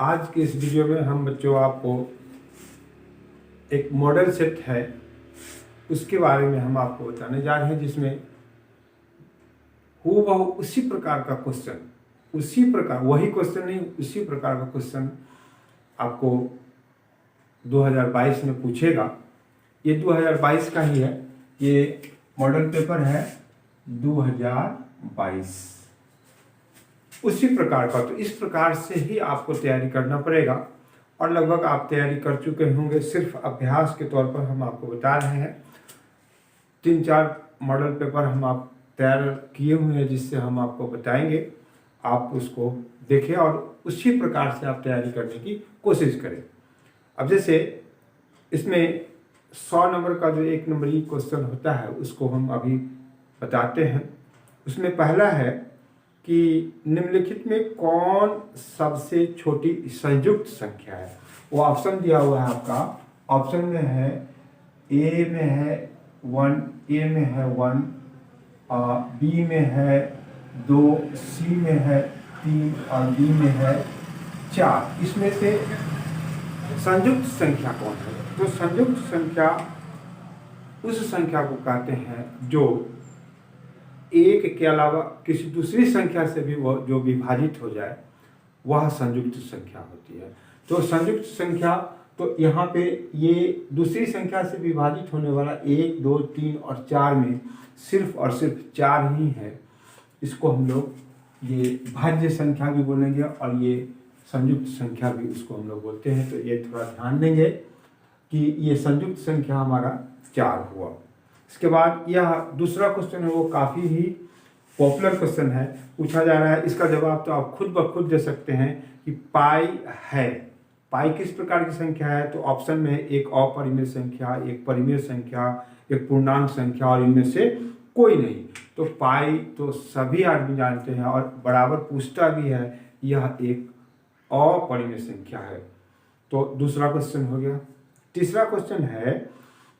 आज के इस वीडियो में हम बच्चों आपको एक मॉडल सेट है उसके बारे में हम आपको बताने जा रहे हैं, जिसमें हूबहू उसी प्रकार का क्वेश्चन, उसी प्रकार वही क्वेश्चन नहीं, उसी प्रकार का क्वेश्चन आपको 2022 में पूछेगा। ये 2022 का ही है, ये मॉडल पेपर है 2022 उसी प्रकार का। तो इस प्रकार से ही आपको तैयारी करना पड़ेगा और लगभग आप तैयारी कर चुके होंगे। सिर्फ अभ्यास के तौर पर हम आपको बता रहे हैं। 3-4 मॉडल पेपर हम आप तैयार किए हुए हैं, जिससे हम आपको बताएंगे, आप उसको देखें और उसी प्रकार से आप तैयारी करने की कोशिश करें। अब जैसे इसमें 100 नंबर का जो 1 नंबरी क्वेश्चन होता है उसको हम अभी बताते हैं। उसमें पहला है कि निम्नलिखित में कौन सबसे छोटी संयुक्त संख्या है। वो ऑप्शन दिया हुआ है आपका। ऑप्शन में है ए में है 1, ए में है 1, बी में है 2, सी में है 3 और डी में है 4। इसमें से संयुक्त संख्या कौन है? तो संयुक्त संख्या उस संख्या को कहते हैं जो एक के अलावा किसी दूसरी संख्या से भी वो जो विभाजित हो जाए, वह संयुक्त संख्या होती है। तो संयुक्त संख्या, तो यहाँ पे ये दूसरी संख्या से विभाजित होने वाला 1, 2, 3 और 4 में सिर्फ और सिर्फ 4 ही है। इसको हम लोग ये भाज्य संख्या भी बोलेंगे और ये संयुक्त संख्या भी उसको हम लोग बोलते हैं। तो ये थोड़ा ध्यान देंगे कि ये संयुक्त संख्या हमारा 4 हुआ। इसके बाद यह दूसरा क्वेश्चन है, वो काफ़ी ही पॉपुलर क्वेश्चन है, पूछा जा रहा है। इसका जवाब तो आप खुद ब खुद दे सकते हैं कि पाई है। पाई किस प्रकार की संख्या है? तो ऑप्शन में एक अपरिमेय संख्या, एक परिमेय संख्या, एक पूर्णांक संख्या और इनमें से कोई नहीं। तो पाई तो सभी आदमी जानते हैं और बराबर पूछता भी है, यह एक अपरिमेय संख्या है। तो दूसरा क्वेश्चन हो गया। तीसरा क्वेश्चन है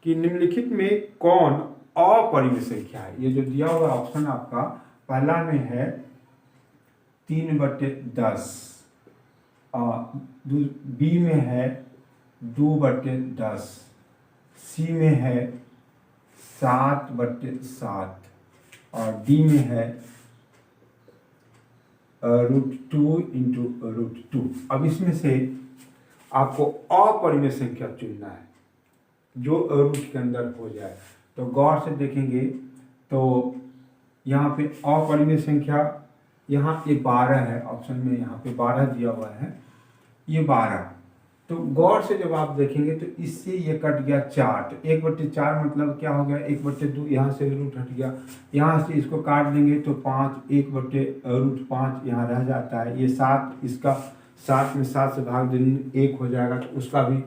कि निम्नलिखित में कौन अपरिमेय संख्या है। ये जो दिया हुआ ऑप्शन आपका पहला में है 3/10, बी में है 2/10, सी में है 7/7 और डी में है √2 × √2। अब इसमें से आपको अपरिमेय संख्या चुनना है जो रूट के अंदर हो जाए। तो गौर से देखेंगे तो यहाँ पे अपरिमेय संख्या, यहाँ ये 12 है, ऑप्शन में यहाँ पे 12 दिया हुआ है, ये 12। तो गौर से जब आप देखेंगे तो इससे ये कट गया 4। तो 1/4 मतलब क्या हो गया? 1/2, यहाँ से रूट हट गया, यहाँ से इसको काट देंगे तो 5, 1/√5 यहाँ रह जाता है। ये 7, इसका 7 में 7 से भाग देंगे 1 हो जाएगा, तो उसका भी।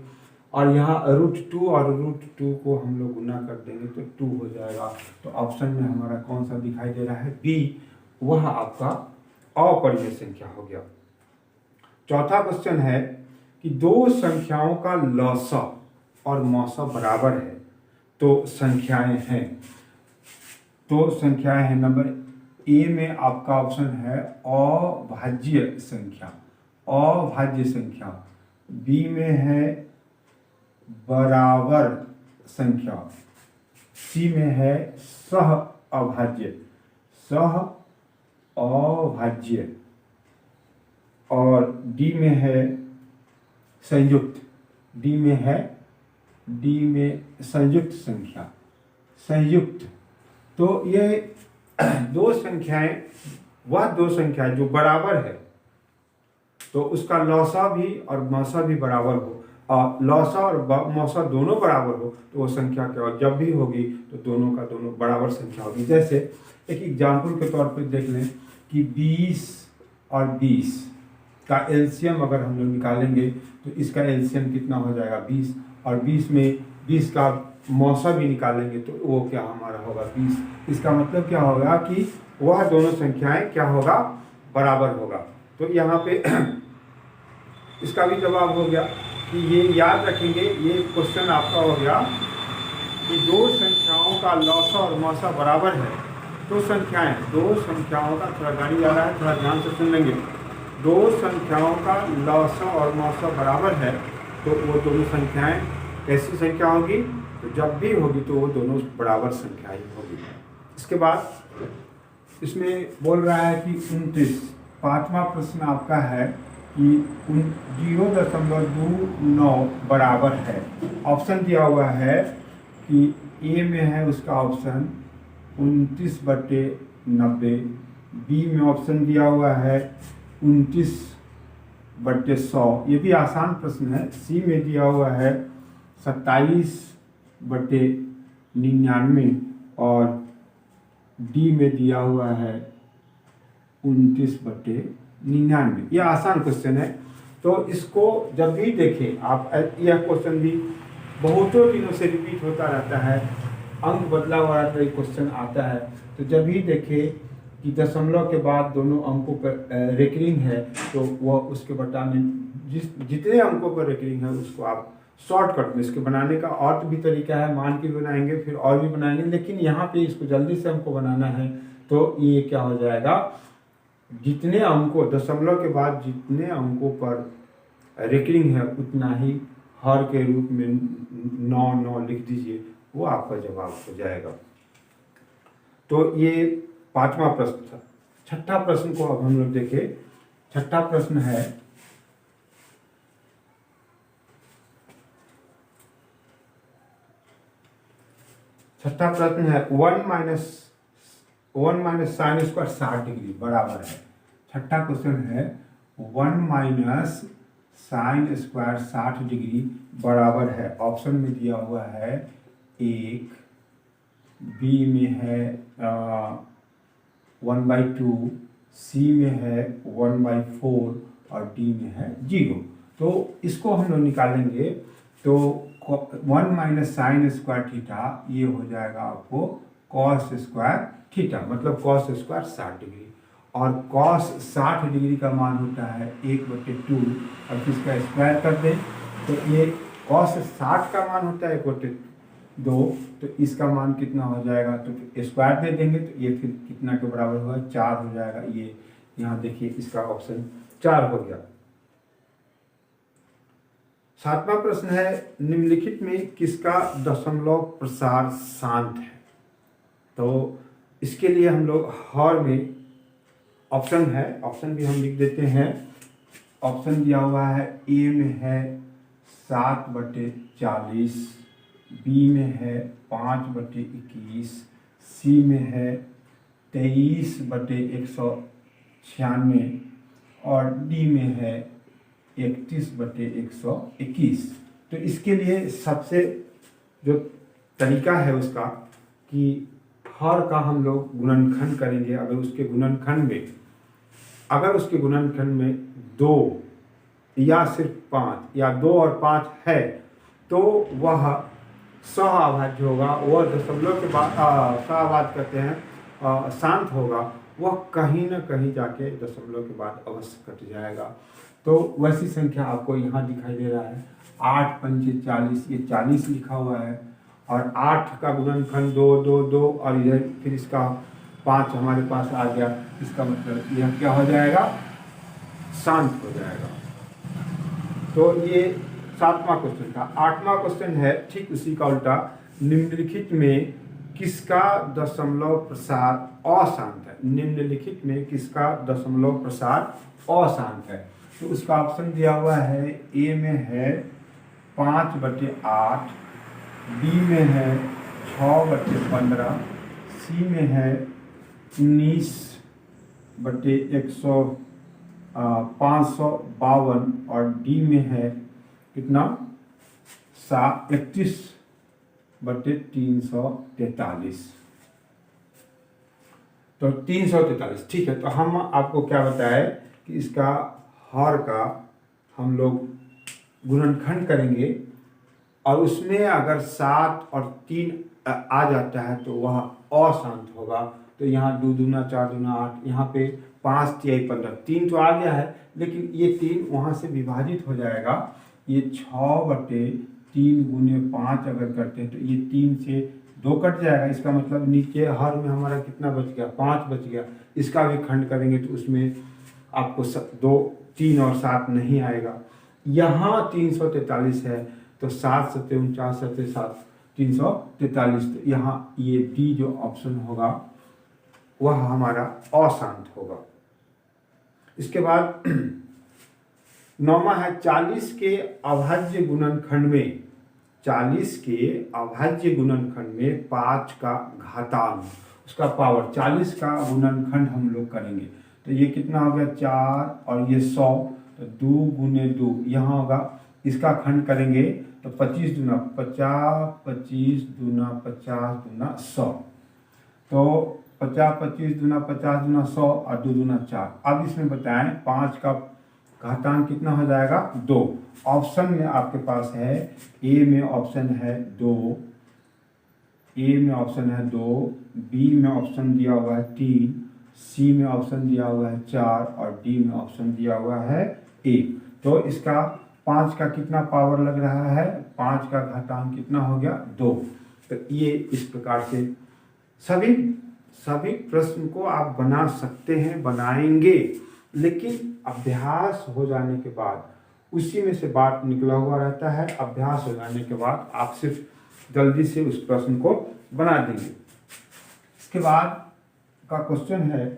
और यहाँ √2 और √2 को हम लोग गुना कर देंगे तो 2 हो जाएगा। तो ऑप्शन में हमारा कौन सा दिखाई दे रहा है? बी, वह आपका अपरिमेय संख्या हो गया। चौथा क्वेश्चन है कि दो संख्याओं का लसा और मौसा बराबर है, तो संख्याएं हैं। तो संख्याएं हैं, नंबर ए में आपका ऑप्शन है अभाज्य संख्या, अभाज्य संख्या। बी में है बराबर संख्या, सी में है सह अभाज्य, सह अभाज्य और डी में है संयुक्त, डी में संयुक्त संख्या, संयुक्त। तो ये दो संख्याएं, वह दो संख्याएं जो बराबर है, तो उसका लौसा भी और मौसा भी बराबर हो, और लौसा और मौसा दोनों बराबर हो, तो वो संख्या क्या हो? जब भी होगी तो दोनों का दोनों बराबर संख्या होगी। जैसे एक एग्जाम्पल के तौर पर देख लें कि 20 और 20 का एलसीएम अगर हम लोग निकालेंगे तो इसका एलसीएम कितना हो जाएगा? 20। और 20 में 20 का मौसा भी निकालेंगे तो वो क्या हमारा होगा? 20। इसका मतलब क्या होगा कि वह दोनों संख्याएं क्या होगा? बराबर होगा। तो यहाँ पे इसका भी जवाब हो गया कि ये याद रखेंगे, ये क्वेश्चन आपका हो गया कि दो संख्याओं का लौसा और मौसा बराबर है। दो संख्याएं, दो संख्याओं का, थोड़ा गाड़ी आ रहा है, थोड़ा ध्यान से सुन लेंगे। दो संख्याओं का लौसा और मौसा बराबर है तो वो दोनों संख्याएं कैसी संख्या होगी, तो जब भी होगी तो वो दोनों बराबर संख्या ही होगी। इसके बाद इसमें बोल रहा है कि 29, पांचवा प्रश्न आपका है कि 0.29 बराबर है। ऑप्शन दिया हुआ है कि ए में है उसका ऑप्शन 29/90, बी में ऑप्शन दिया हुआ है 29/100, ये भी आसान प्रश्न है। सी में दिया हुआ है 27/99 और डी में दिया हुआ है 29/99। यह आसान क्वेश्चन है। तो इसको जब भी देखें आप, यह क्वेश्चन भी बहुतों दिनों से रिपीट होता रहता है, अंक बदला हुआ क्वेश्चन आता है। तो जब भी देखें कि दशमलव के बाद दोनों अंकों पर रेकरिंग है तो वह उसके बटाने जितने अंकों पर रेकरिंग है उसको आप शॉर्टकट में इसके बनाने का और भी तरीका है, मान के भी बनाएंगे फिर और भी बनाएंगे, लेकिन यहाँ पे इसको जल्दी से हमको बनाना है। तो ये क्या हो जाएगा, जितने अंकों दशमलव के बाद जितने अंकों पर रेकरिंग है उतना ही हर के रूप में 9 लिख दीजिए, वो आपका जवाब हो जाएगा। तो ये पांचवा प्रश्न था। छठा प्रश्न को अब हम लोग देखें। छठा प्रश्न है one minus sine square 60 degree बराबर है। छठा क्वेश्चन है 1 माइनस साइन स्क्वायर 60 डिग्री बराबर है। ऑप्शन में दिया हुआ है 1, बी में है 1/2, सी में है 1/4 और डी में है 0। तो इसको हम लोग निकालेंगे तो 1 माइनस साइन स्क्वायर थीटा ये हो जाएगा आपको कॉस स्क्वायर थीटा, मतलब कॉस स्क्वायर 60 डिग्री। और कॉस 60 डिग्री का मान होता है 1/2। अब इसका स्क्वायर कर दें तो ये कॉस 60 का मान होता है 1/2, तो इसका मान कितना हो जाएगा, तो स्क्वायर दे देंगे तो ये फिर कितना के बराबर होगा, 4 हो जाएगा। ये यहाँ देखिए इसका ऑप्शन 4 हो गया। सातवां प्रश्न है निम्नलिखित में किसका दशमलव प्रसार शांत है। तो इसके लिए हम लोग हर में ऑप्शन है, ऑप्शन भी हम लिख देते हैं। ऑप्शन दिया हुआ है ए में है 7/40, बी में है 5/21, सी में है 23/196 और डी में है 31/121। तो इसके लिए सबसे जो तरीका है उसका कि हर का हम लोग गुणनखंड करेंगे। अगर उसके गुणनखंड में 2 या सिर्फ 5 या 2 और 5 है तो वह सहअभाज्य होगा, वह दशमलव के बाद सहअभाज्य कहते हैं, शांत होगा, वह कहीं ना कहीं जाके दशमलव के बाद अवश्य कट जाएगा। तो वैसी संख्या आपको यहाँ दिखाई दे रहा है 8 पंचे 40, ये 40 लिखा हुआ है और 8 का गुणनखंड 2 2 2 और इधर फिर इसका 5 हमारे पास आ गया। इसका मतलब यह क्या हो जाएगा, शांत हो जाएगा। तो ये 7वां क्वेश्चन था। 8वां क्वेश्चन है ठीक उसी का उल्टा, निम्नलिखित में किसका दशमलव प्रसार अशांत है। निम्नलिखित में किसका दशमलव प्रसार अशांत है। तो उसका ऑप्शन दिया हुआ है ए में है 5/8, बी में है 6/15, सी में है 19/552 और डी में है कितना 31/343। तो 343 ठीक है। तो हम आपको क्या बताए कि इसका हर का हम लोग गुणनखंड करेंगे और उसमें अगर 7 और 3 आ जाता है तो वह अशांत होगा। तो यहाँ 2 दूना 4 दूना 8, यहाँ पे 5 3 15, 3 तो आ गया है लेकिन ये 3 वहाँ से विभाजित हो जाएगा। ये 6/3 गुने 5 अगर करते हैं तो ये 3 से 2 कट जाएगा। इसका मतलब नीचे हर में हमारा कितना बच गया, 5 बच गया। इसका भी खंड करेंगे तो उसमें आपको 2, 3 और 7 नहीं आएगा। यहाँ 343 है तो 7 7 49 7 7 343, तो यहाँ ये डी जो ऑप्शन होगा वह हमारा अशांत होगा। इसके बाद 9वां है 40 के अभाज्य गुणनखंड में, 40 के अभाज्य गुणनखंड में 5 का घातांक, उसका पावर 40 का गुणनखंड हम लोग करेंगे तो ये कितना हो गया 4 और ये 100, तो 2 गुने 2 यहाँ होगा, इसका खंड करेंगे तो 25 दूना 50, 25 दूना 50 दूना 100, तो 50 25 दूना 50 दूना 100 और 2 दूना 4। अब इसमें बताएं 5 का घातांक कितना हो जाएगा 2। ऑप्शन में आपके पास है, ए में ऑप्शन है 2, ए में ऑप्शन है 2, बी में ऑप्शन दिया हुआ है 3, सी में ऑप्शन दिया हुआ है 4 और डी में ऑप्शन दिया हुआ है 1। तो इसका 5 का कितना पावर लग रहा है, 5 का घातांक कितना हो गया 2। तो ये इस प्रकार से सभी प्रश्न को आप बना सकते हैं, बनाएंगे, लेकिन अभ्यास हो जाने के बाद उसी में से बात निकला हुआ रहता है। अभ्यास हो जाने के बाद आप सिर्फ जल्दी से उस प्रश्न को बना देंगे। इसके बाद का क्वेश्चन है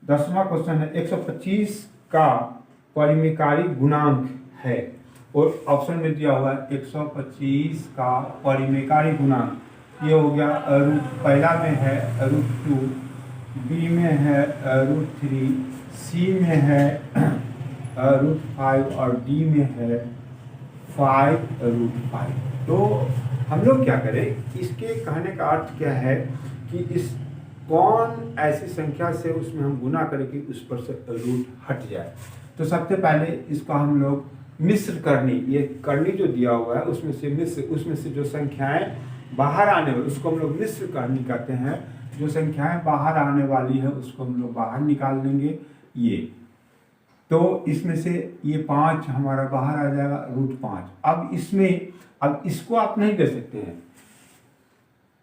10वां क्वेश्चन है 125 का परिमेकारी गुणांक है और ऑप्शन में दिया हुआ है 125 का परिमेकारी गुणांक, ये हो गया पहला में है √2, बी में है √3, सी में है √5 और डी में है 5√5। तो हम लोग क्या करें, इसके कहने का अर्थ क्या है कि इस कौन ऐसी संख्या से उसमें हम गुना करें कि उस पर से रूट हट जाए। तो सबसे पहले इसको हम लोग मिश्र करनी, ये करनी जो दिया हुआ है उसमें से मिश्र, उसमें से जो संख्याएं बाहर आने वाली उसको हम लोग मिश्र करनी कहते हैं। जो संख्याएं बाहर आने वाली है उसको हम लोग बाहर निकाल लेंगे। ये तो इसमें से ये 5 हमारा बाहर आ जाएगा √5। अब इसको आप नहीं दे सकते हैं।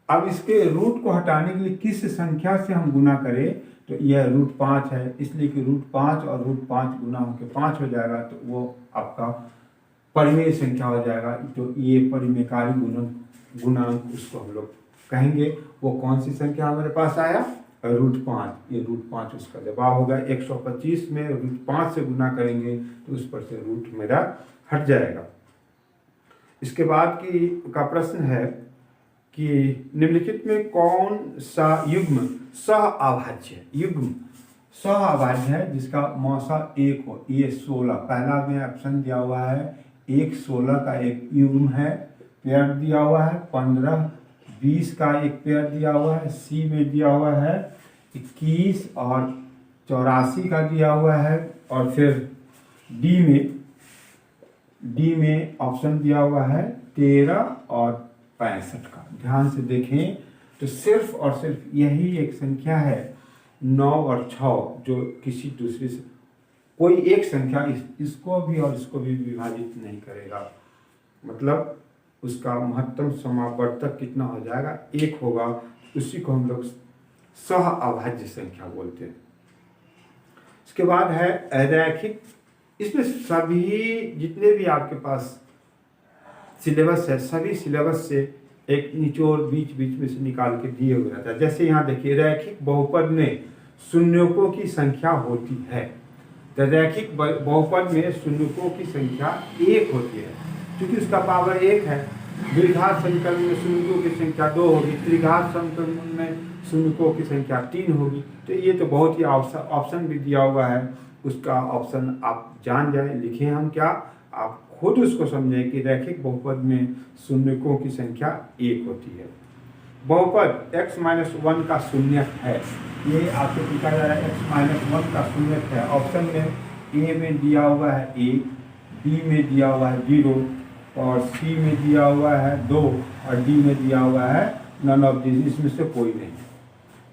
अब इसके रूट को हटाने के लिए किस संख्या से हम गुना करें, तो यह √5 है, इसलिए कि √5 और √5 गुना होकर 5 हो जाएगा, तो वो आपका परिमेय संख्या हो जाएगा। तो ये परिमेयकारी गुणांक उसको हम लोग कहेंगे। वो कौन सी संख्या हमारे पास आया, √5। ये √5 उसका जवाब होगा। 125 में √5 से गुना करेंगे तो उस पर से रूट मेरा हट जाएगा। इसके बाद का प्रश्न है कि निम्नलिखित में कौन सा युग्म सह-अभाज्य है जिसका मौसा 1 हो। ये 16, पहला में ऑप्शन दिया हुआ है 1 16 का एक युग्म है, पेयर दिया हुआ है 15 20 का एक पेयर दिया हुआ है, सी में दिया हुआ है 21 और 84 का दिया हुआ है, और फिर डी में ऑप्शन दिया हुआ है 13 और 65 का। ध्यान से देखें तो सिर्फ और सिर्फ यही एक संख्या है 9 और 6 जो किसी दूसरे से कोई एक संख्या इसको भी और इसको भी विभाजित नहीं करेगा। मतलब उसका महत्तम समावर्तक कितना हो जाएगा, 1 होगा। उसी को हम लोग सह-अभाज्य संख्या बोलते हैं। इसके बाद है रैखिक। इसमें सभी जितने भी आपके पास सिलेबस है, सभी सिलेबस से एक निचोड़ बीच में से निकाल के दिए हुए रहता है। जैसे यहाँ देखिए, रैखिक बहुपद में शून्यकों की संख्या होती है। तो रैखिक बहुपद में शून्यकों की संख्या 1 होती है, क्योंकि उसका पावर 1 है। द्विघात समीकरण में शून्यकों की संख्या 2 होगी, त्रिघात समीकरण में शून्यकों की संख्या 3 होगी। तो ये तो बहुत ही ऑप्शन भी दिया हुआ है, उसका ऑप्शन आप जान जाए। लिखें हम क्या, आप खुद उसको समझें कि रैखिक बहुपद में शून्यकों की संख्या 1 होती है। बहुपद x-1 का शून्यक है, ये आपको पूछा जा रहा है x-1 का शून्यक है। ऑप्शन में ए में दिया हुआ है 1, बी में दिया हुआ है 0 और सी में दिया हुआ है 2 और डी में दिया हुआ है नन ऑफ दिस, इसमें से कोई नहीं।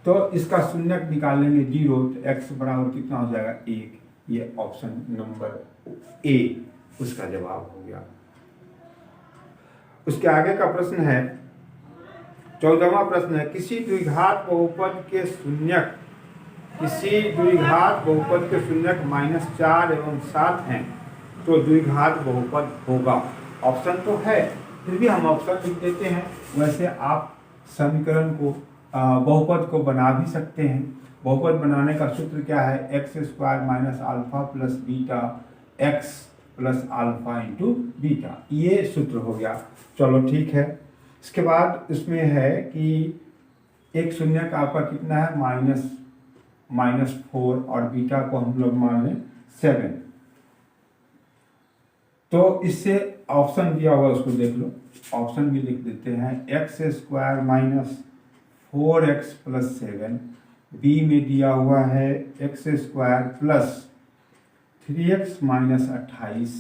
तो इसका शून्यक निकाल लेंगे 0, तो x बराबर कितना हो जाएगा 1। ये ऑप्शन नंबर ए उसका जवाब हो गया। उसके आगे का प्रश्न है 14वां प्रश्न है, किसी द्विघात बहुपद के शून्यक किसी द्विघात बहुपद के शून्यक -4 एवं 7 हैं तो द्विघात बहुपद होगा। ऑप्शन तो है, फिर भी हम ऑप्शन लिख देते हैं। वैसे आप समीकरण को बहुपद को बना भी सकते हैं। बहुपद बनाने का सूत्र क्या है? x² minus alpha plus beta x plus alpha into beta, ये सूत्र हो गया। चलो ठीक है। इसके बाद इसमें है कि एक शून्य का आपका कितना है? -4 और बीटा को हम लोग मान लें 7। तो इससे ऑप्शन दिया हुआ उसको देख लो, ऑप्शन भी लिख देते हैं। x² minus 4x plus 7, B में दिया हुआ है x² प्लस 3x माइनस 28,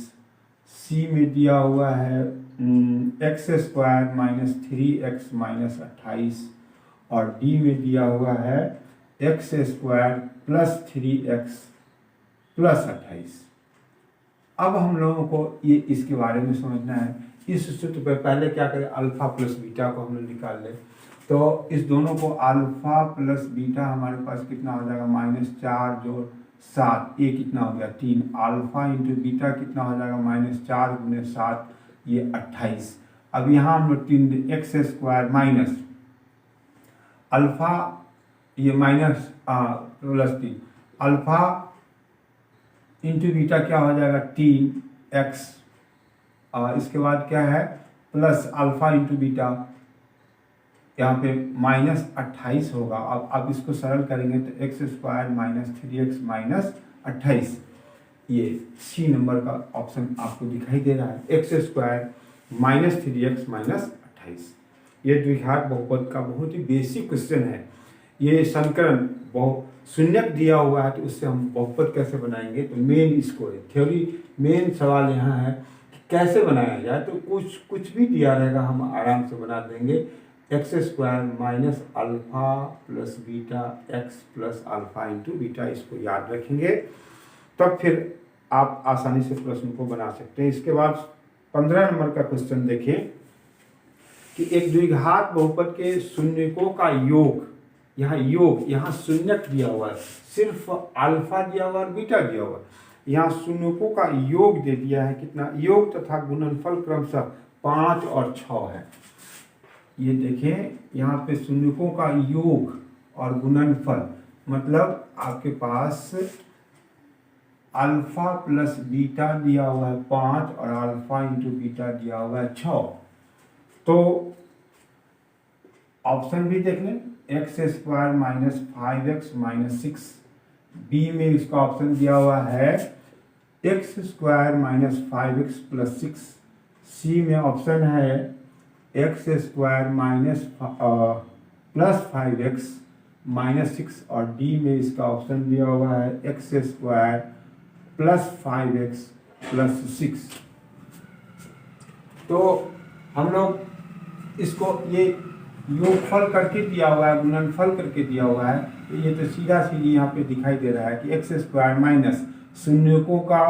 सी में दिया हुआ है x² माइनस 3x माइनस 28 और डी में दिया हुआ है x² प्लस 3x प्लस 28। अब हम लोगों को ये इसके बारे में समझना है। इस सूत्र पर पहले क्या करें? अल्फा प्लस बीटा को हम लोग निकाल लें। तो इस दोनों को अल्फा प्लस बीटा हमारे पास कितना हो जाएगा? -4 जोड़ 7, ये कितना हो गया? 3। अल्फा इंटू बीटा कितना हो जाएगा? -4 गुने 7, ये 28। अब यहाँ हम लोग 3 x² माइनस अल्फा, ये minus plus 3 alpha into beta क्या हो जाएगा? 3x। इसके बाद क्या है? प्लस अल्फा इंटू बीटा, यहाँ पे -28 होगा। अब इसको सरल करेंगे तो x² माइनस 3x माइनस 28, ये सी नंबर का ऑप्शन आपको दिखाई दे रहा है। x² माइनस 3x माइनस 28, ये द्विघात बहुपद का बहुत ही बेसिक क्वेश्चन है। ये समीकरण शून्यक दिया हुआ है तो उससे हम बहुपद कैसे बनाएंगे? तो मेन इसको है थ्योरी, मेन सवाल यहाँ है कि कैसे बनाया जाए। तो कुछ भी दिया रहेगा हम आराम से बना देंगे। x² minus alpha plus beta x plus alpha into beta, इसको याद रखेंगे तब फिर आप आसानी से प्रश्न को बना सकते हैं। इसके बाद 15 नंबर का क्वेश्चन देखिए कि एक द्विघात बहुपद के शून्यकों का योग, यहाँ शून्यक दिया हुआ है, सिर्फ अल्फा दिया हुआ और बीटा दिया हुआ है। यहाँ शून्यकों का योग दे दिया है कितना? योग तथा गुणनफल क्रमशः 5 और 6 है। ये देखें, यहाँ पे शून्यकों का योग और गुणनफल, मतलब आपके पास अल्फा प्लस बीटा दिया हुआ है 5 और अल्फा इंटू बीटा दिया हुआ है 6। तो ऑप्शन भी देख लें, x² minus 5x minus 6, B में इसका ऑप्शन दिया हुआ है x² माइनस 5x प्लस 6, सी में ऑप्शन है x² minus plus 5x minus 6 और डी में इसका ऑप्शन दिया हुआ है x² प्लस 5x प्लस 6। तो हम लोग इसको ये योगफल करके दिया हुआ है, गुणनफल करके दिया हुआ है, तो ये तो सीधा सीधी यहाँ पे दिखाई दे रहा है कि x² माइनस शून्यकों का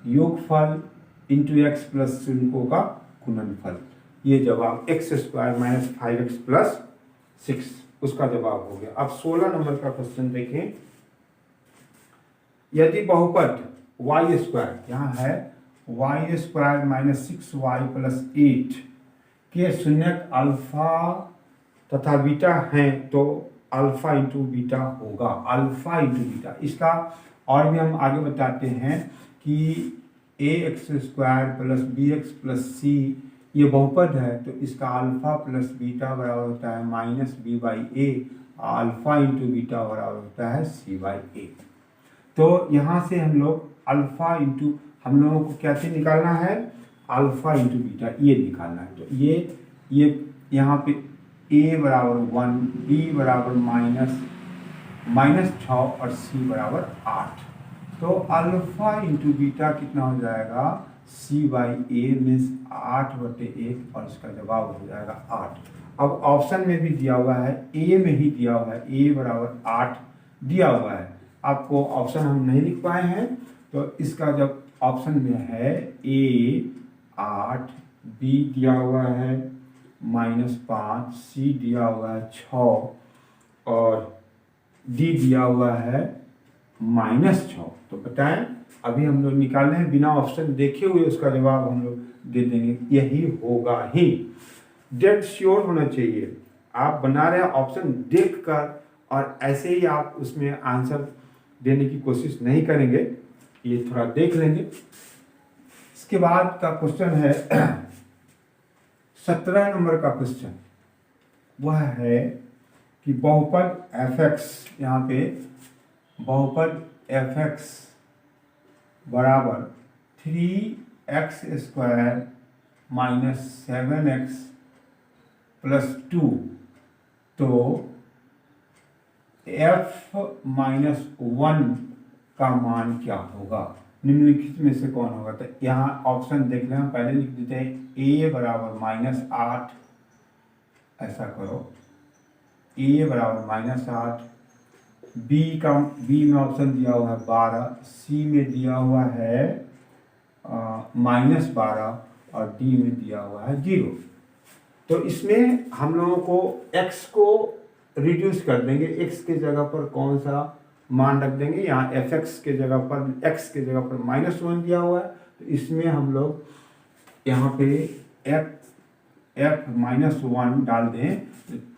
योगफल इंटू x प्लस शून्यकों का गुणनफल, ये जवाब x² माइनस 5x प्लस 6 उसका जवाब हो गया। अब 16 नंबर का क्वेश्चन देखें। यदि बहुपद y², यहाँ है y² माइनस 6y प्लस 8 के शून्यक अल्फा तथा बीटा हैं तो अल्फा इंटू बीटा होगा। अल्फा इंटू बीटा, इसका और भी हम आगे बताते हैं कि ax² plus bx plus c ये बहुपद है तो इसका अल्फा प्लस बीटा बराबर होता है -b/a, अल्फा इंटू बीटा बराबर होता है c/a। तो यहाँ से हम लोग अल्फा इंटू, हम लोगों को क्या चीज निकालना है? अल्फा इंटू बीटा, ये निकालना है। तो ये यहाँ पे a बराबर 1, b बराबर -6 और c बराबर 8। तो अल्फा इंटू बीटा कितना हो जाएगा? c/a मीन्स 8/1 और इसका जवाब हो जाएगा 8। अब ऑप्शन में भी दिया हुआ है, a में ही दिया हुआ है, a बराबर 8 दिया हुआ है। आपको ऑप्शन हम नहीं लिख पाए हैं तो इसका जब ऑप्शन में है a 8, b दिया हुआ है -5, c दिया हुआ है 6 और d दिया हुआ है -6। तो बताएं, अभी हम लोग निकाल रहे हैं बिना ऑप्शन देखे हुए, उसका जवाब हम लोग दे देंगे, यही होगा ही। डेट श्योर होना चाहिए, आप बना रहे हैं ऑप्शन देख कर और ऐसे ही आप उसमें आंसर देने की कोशिश नहीं करेंगे, ये थोड़ा देख लेंगे। इसके बाद का क्वेश्चन है 17 नंबर का क्वेश्चन, वह है कि बहुपद f(x), यहाँ पे बहुपद f(x) बराबर 3x² - 7x + 2, तो f-1 का मान क्या होगा, निम्नलिखित में से कौन होगा। तो यहाँ ऑप्शन देख लें, पहले लिख देते हैं a बराबर -8, ऐसा करो, a बराबर -8, बी में ऑप्शन दिया हुआ है 12, सी में दिया हुआ है -12 और डी में दिया हुआ है 0। तो इसमें हम लोगों को x को रिड्यूस कर देंगे, x के जगह पर कौन सा मान रख देंगे, यहाँ f(x) के जगह पर, x के जगह पर -1 दिया हुआ है, तो इसमें हम लोग यहाँ पे f-1 डाल दें,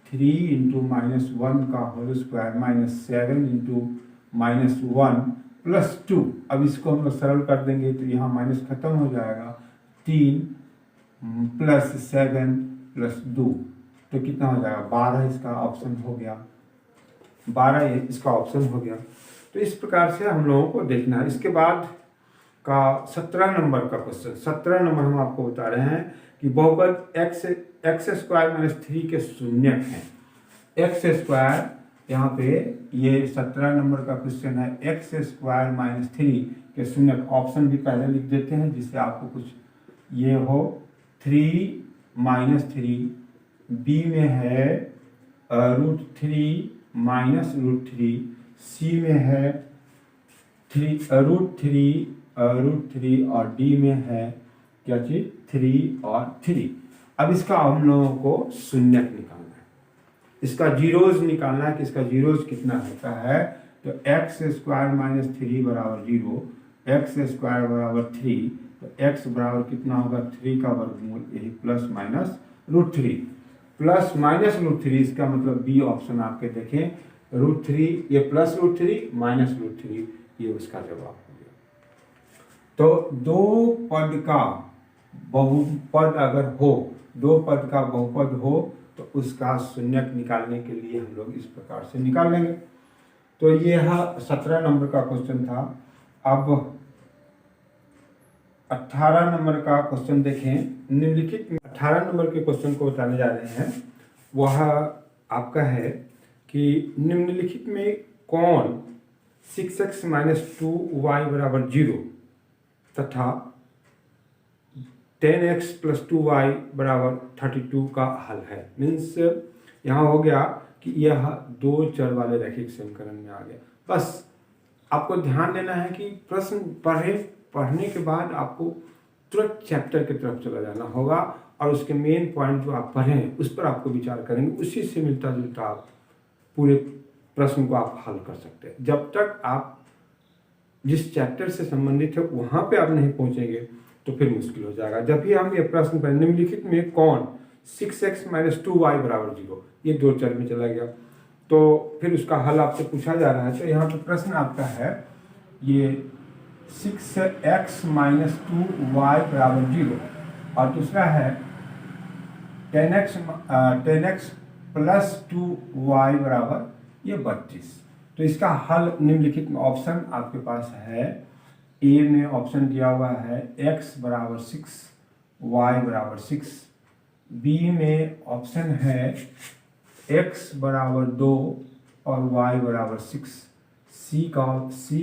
3 × -1 का होल स्क्वायर -7 × -1 + 2। अब इसको हम लोग सरल कर देंगे तो यहाँ माइनस खत्म हो जाएगा, 3 + 7 + 2, तो कितना हो जाएगा 12, इसका ऑप्शन हो गया, 12 इसका ऑप्शन हो गया। तो इस प्रकार से हम लोगों को देखना है। इसके बाद का 17 नंबर का क्वेश्चन, 17 नंबर हम आपको बता रहे हैं कि बहुपद x² - 3 के शून्यक हैं। x², यहाँ पे ये 17 नंबर का क्वेश्चन है, x² - 3 के शून्यक, ऑप्शन भी पहले लिख देते हैं जिससे आपको कुछ ये हो। 3 - 3, बी में है √3 - √3, सी में है √3 और डी में है क्या चीज 3 और 3। अब इसका हम लोगों को शून्यक निकालना है, इसका जीरोज निकालना है कि इसका जीरोज कितना होता है। तो x² - 3 बराबर 0, x² बराबर 3, तो x बराबर कितना होगा 3 का वर्गमूल, यही ±√3, ±√3, इसका मतलब बी ऑप्शन आपके देखें, √3, ये +√3 -√3, ये उसका जवाब हो गया। तो दो पद का बहुपद अगर हो, दो पद का बहुपद हो तो उसका शून्यक निकालने के लिए हम लोग इस प्रकार से निकाल लेंगे। तो यह 17 नंबर का क्वेश्चन था। अब 18 नंबर का क्वेश्चन देखें, निम्नलिखित 18 नंबर के क्वेश्चन को बताने जा रहे हैं। वह आपका है कि निम्नलिखित में कौन 6x - 2y = 0 तथा 10x + 2y = 32 का हल है। मीन्स यहाँ हो गया कि यह दो चर वाले रैखिक समीकरण में आ गया। बस आपको ध्यान देना है कि प्रश्न पढ़ने के बाद आपको तुरंत चैप्टर की तरफ चला जाना होगा और उसके मेन पॉइंट जो आप पढ़ें उस पर आपको विचार करेंगे, उसी से मिलता जुलता आप पूरे प्रश्न को आप हल कर सकते हैं। जब तक आप जिस चैप्टर से संबंधित है वहाँ पे आप नहीं पहुँचेंगे तो फिर मुश्किल हो जाएगा। जब भी हम ये प्रश्न पढ़ें, निम्नलिखित में कौन 6x - 2y = 0, ये दो चर में चला गया, तो फिर उसका हल आपसे पूछा जा रहा है। तो यहाँ पर प्रश्न आपका है ये 6x - 2y = 0 और दूसरा है 10x + 2y = 32। तो इसका हल निम्नलिखित में ऑप्शन आपके पास है। ए में ऑप्शन दिया हुआ है x = 6, y = 6, बी में ऑप्शन है x = 2 और y = 6, सी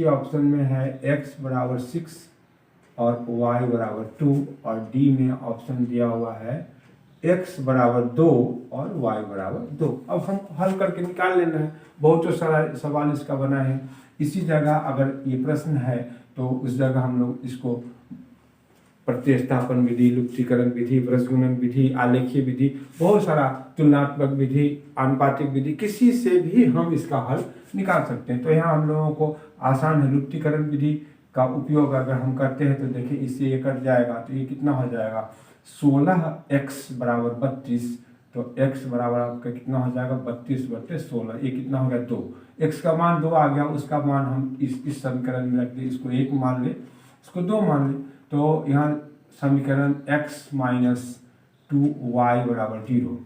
ऑप्शन में है x = 6 और y = 2 और डी में ऑप्शन दिया हुआ है x = 2 और y = 2। अब हम हल करके निकाल लेना है, बहुत तो सारा सवाल इसका बना है। इसी जगह अगर ये प्रश्न है तो उस जगह हम लोग इसको प्रतिस्थापन विधि, लुप्तीकरण विधि, वृषगुणन विधि, आलेखीय विधि, बहुत सारा तुलनात्मक विधि, आनुपातिक विधि, किसी से भी हम इसका हल निकाल सकते हैं। तो यहाँ हम लोगों को आसान है। लुप्तीकरण विधि का उपयोग अगर हम करते हैं तो देखिए इससे ये कट जाएगा तो ये कितना हो जाएगा 16x बराबर 32। तो x बराबर आपका कितना हो जाएगा 32/16। ये कितना हो गया 2। x का मान 2 आ गया, उसका मान हम इस समीकरण में रख दें। इसको 1 मान ले, इसको 2 मान ले। तो यहाँ समीकरण x - 2y बराबर 0।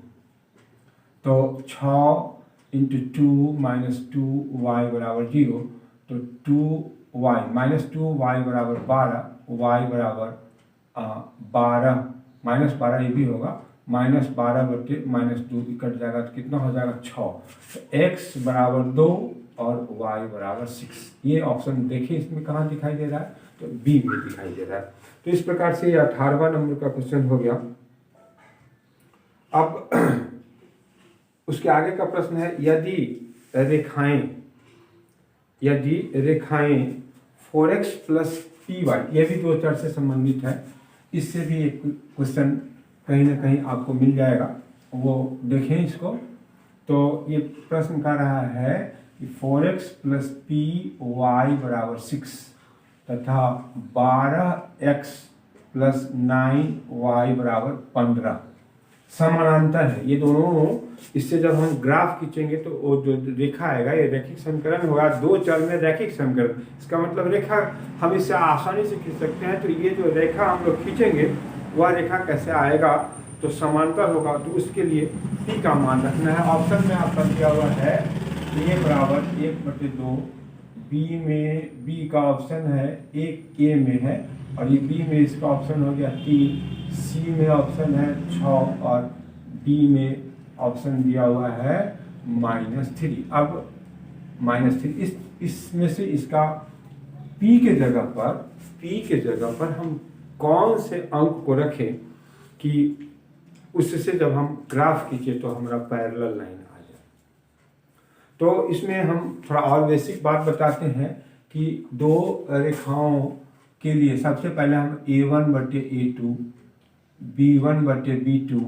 तो 6 × 2 - 2y बराबर 0। तो 2y - 2y बराबर 12, y बराबर 12 -12 ये भी होगा, -12/-2 कट जाएगा तो कितना हो जाएगा 6। तो x बराबर 2 और y बराबर 6। ये ऑप्शन देखिए इसमें कहाँ दिखाई दे रहा है, तो बी में दिखाई दे रहा है। तो इस प्रकार से 18वां नंबर का क्वेश्चन हो गया। अब उसके आगे का प्रश्न है, यदि रेखाएं 4x + py, ये भी 2 चर से संबंधित है। इससे भी एक क्वेश्चन कहीं ना कहीं आपको मिल जाएगा, वो देखें इसको। तो ये प्रश्न कर रहा है कि 4x + py बराबर 6 तथा 12x + 9y बराबर 15 समानांतर है। ये दोनों, इससे जब हम ग्राफ खींचेंगे तो वो जो रेखा आएगा ये रैखिक समीकरण होगा। 2 चर में रैखिक समीकरण, इसका मतलब रेखा हम इससे आसानी से खींच सकते हैं। तो ये जो रेखा हम लोग खींचेंगे वह रेखा कैसे आएगा, तो समांतर होगा। तो उसके लिए p का मान रखना है। ऑप्शन में आपका दिया हुआ है a बराबर 1/2, b का ऑप्शन है 1, a में है, और ये b में इसका ऑप्शन हो गया 3, c में ऑप्शन है 6 और d में ऑप्शन दिया हुआ है -3। अब -3 इसमें से इसका p के जगह पर हम कौन से अंक को रखें कि उससे जब हम ग्राफ खींचे तो हमारा पैरेलल लाइन आ जाए। तो इसमें हम थोड़ा और बेसिक बात बताते हैं कि 2 रेखाओं के लिए सबसे पहले हम a1/a2, b1/b2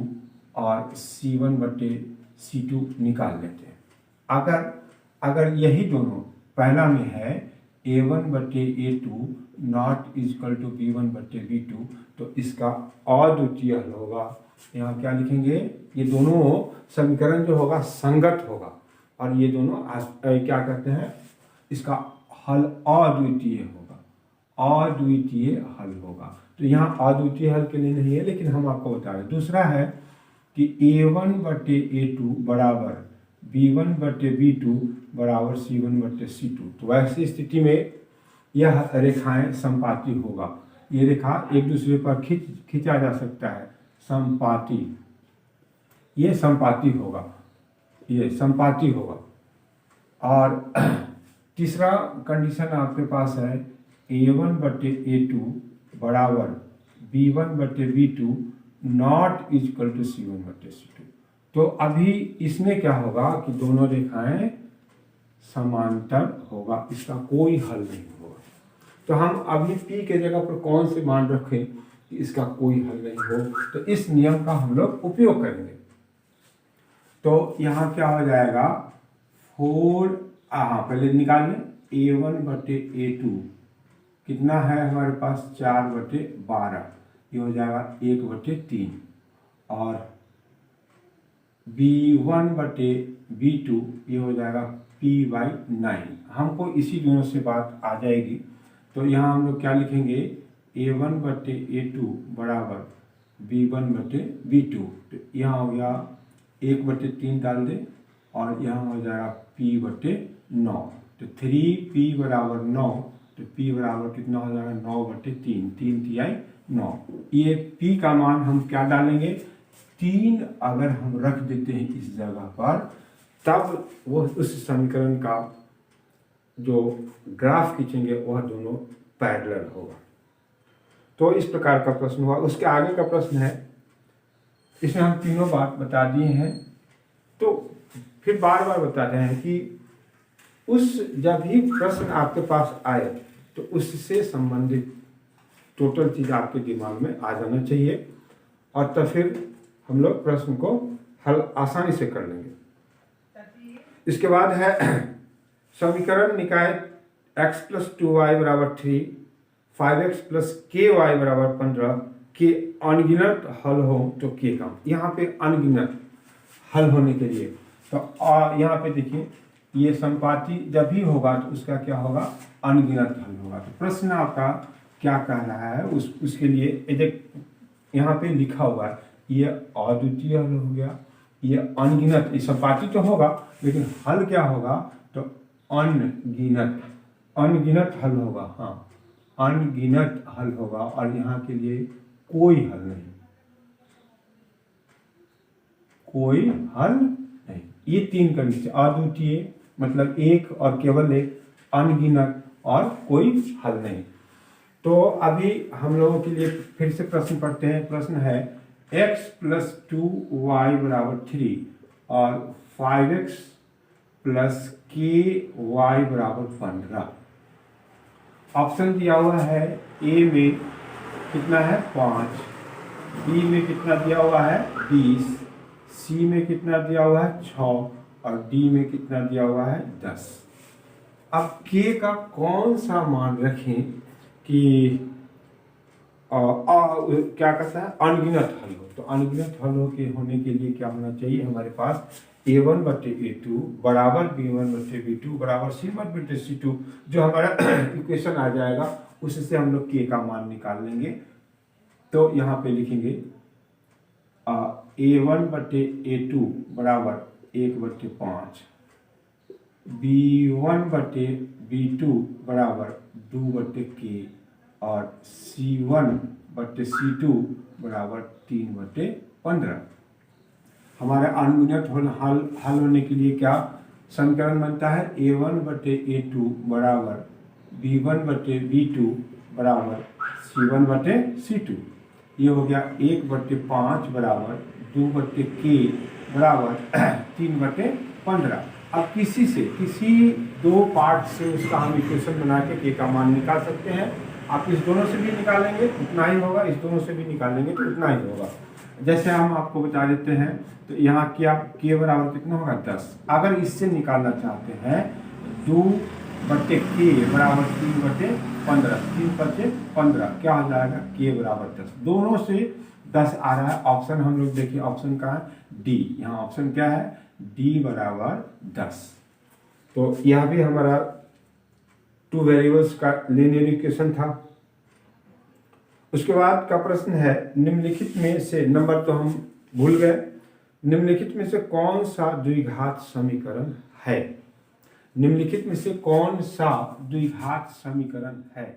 और c1/c2 निकाल लेते हैं। अगर यही दोनों पहला में है a1/a2 not equal to b1/b2, तो इसका अद्वितीय हल होगा। यहाँ क्या लिखेंगे, ये दोनों समीकरण जो होगा संगत होगा, और ये दोनों क्या कहते हैं, इसका हल अद्वितीय हल होगा। तो यहाँ अद्वितीय हल के लिए नहीं है, लेकिन हम आपको बता रहे हैं। दूसरा है कि a1/a2 बराबर b1/b2 बराबर c1/c2। तो वैसी स्थिति में यह रेखाएं संपाती होगा। ये रेखा एक दूसरे पर खींचा जा सकता है, संपाती, ये संपाती होगा। और तीसरा कंडीशन आपके पास है a1/a2 बराबर b1/b2 not equal to c1/c2। तो अभी इसमें क्या होगा कि दोनों रेखाएं समांतर होगा, इसका कोई हल नहीं होगा। तो हम अभी p के जगह पर कौन से मान रखें कि इसका कोई हल नहीं हो, तो इस नियम का हम लोग उपयोग करेंगे। तो यहाँ क्या हो जाएगा 4, पहले निकाल लें a1/a2 कितना है हमारे पास 4/12, ये हो जाएगा 1/3, और b1/b2 ये हो जाएगा p/9। हमको इसी दोनों से बात आ जाएगी। तो यहाँ हम लोग क्या लिखेंगे a1/a2 बराबर b1/b2। तो यहाँ हो गया 1/3 डाल दें, और यहाँ हो जाएगा p/9। तो 3p बराबर 9, तो p बराबर कितना हो जाएगा 9/3, 3 तिहाई 9। ये p का मान हम क्या डालेंगे 3 अगर हम रख देते हैं इस जगह पर, तब वो उस समीकरण का जो ग्राफ खींचेंगे वह दोनों पैरेलल होगा। तो इस प्रकार का प्रश्न हुआ। उसके आगे का प्रश्न है, इसमें हम तीनों बात बता दिए हैं। तो फिर बार बार बताते हैं कि जब भी प्रश्न आपके पास आए तो उससे संबंधित टोटल चीज़ आपके दिमाग में आ जाना चाहिए, और तब फिर हम लोग प्रश्न को हल आसानी से कर लेंगे। इसके बाद है समीकरण निकाय x + 2y = 3, 5x + ky = 15 के अनगिनत हल हो तो के का। यहाँ पे अनगिनत हल होने के लिए तो यहाँ पे देखिए, ये संपाती जब भी होगा तो उसका क्या होगा, अनगिनत हल होगा। तो प्रश्न आपका क्या कह रहा है, उसके लिए यहाँ पे लिखा हुआ है, ये अद्वितीय हल हो गया, ये अनगिनत, ये संपाती तो होगा लेकिन हल क्या होगा, तो अनगिनत हल होगा। हाँ, अनगिनत हल होगा, और यहाँ के लिए कोई हल नहीं, कोई हल नहीं। ये 3 कंडीशन, अद्वितीय मतलब एक और केवल एक, अनगिनत और कोई हल नहीं। तो अभी हम लोगों के लिए फिर से प्रश्न पढ़ते हैं। प्रश्न है x + 2y = 3 और 5x + ky = 15। ऑप्शन दिया हुआ है, ए में कितना है 5, बी में कितना दिया हुआ है 20, सी में कितना दिया हुआ है 6 और डी में कितना दिया हुआ है 10। अब के का कौन सा मान रखें कि क्या कहता है, अनगिनत हल हो। तो अनगिनत हल होने के लिए क्या होना चाहिए, हमारे पास a1/a2 बराबर b1/b2 बराबर c1/c2, जो हमारा इक्वेशन आ जाएगा उससे हम लोग के का मान निकाल लेंगे। तो यहाँ पे लिखेंगे a1/a2 बराबर 1/5, b1/b2 बराबर 2/k और c1/c2 बराबर 3/15। हमारा अनगिनत हल होने के लिए क्या समीकरण बनता है, a1/a2 बराबर b1/b2 बराबर c1/c2। ये हो गया 1/5 बराबर 2/k बराबर 3/15। अब किसी 2 पार्ट से उसका हम इक्वेशन बना के के का मान निकाल सकते हैं। आप इस दोनों से भी निकालेंगे उतना ही होगा, इस दोनों से भी निकालेंगे तो उतना ही होगा। जैसे हम आपको बता देते हैं, तो यहाँ क्या के बराबर कितना होगा 10। अगर इससे निकालना चाहते हैं 2/k बराबर 3/15, 3/15 क्या हो जाएगा, के बराबर 10। दोनों से 10 आ रहा है। ऑप्शन हम लोग देखिए, ऑप्शन का है डी। यहाँ ऑप्शन क्या है, डी बराबर 10। तो यह भी हमारा 2 वेरिएबल्स का लीनियर इक्वेशन था। उसके बाद का प्रश्न है, निम्नलिखित में से, नंबर तो हम भूल गए, निम्नलिखित में से कौन सा द्विघात समीकरण है। निम्नलिखित में से कौन सा द्विघात समीकरण है।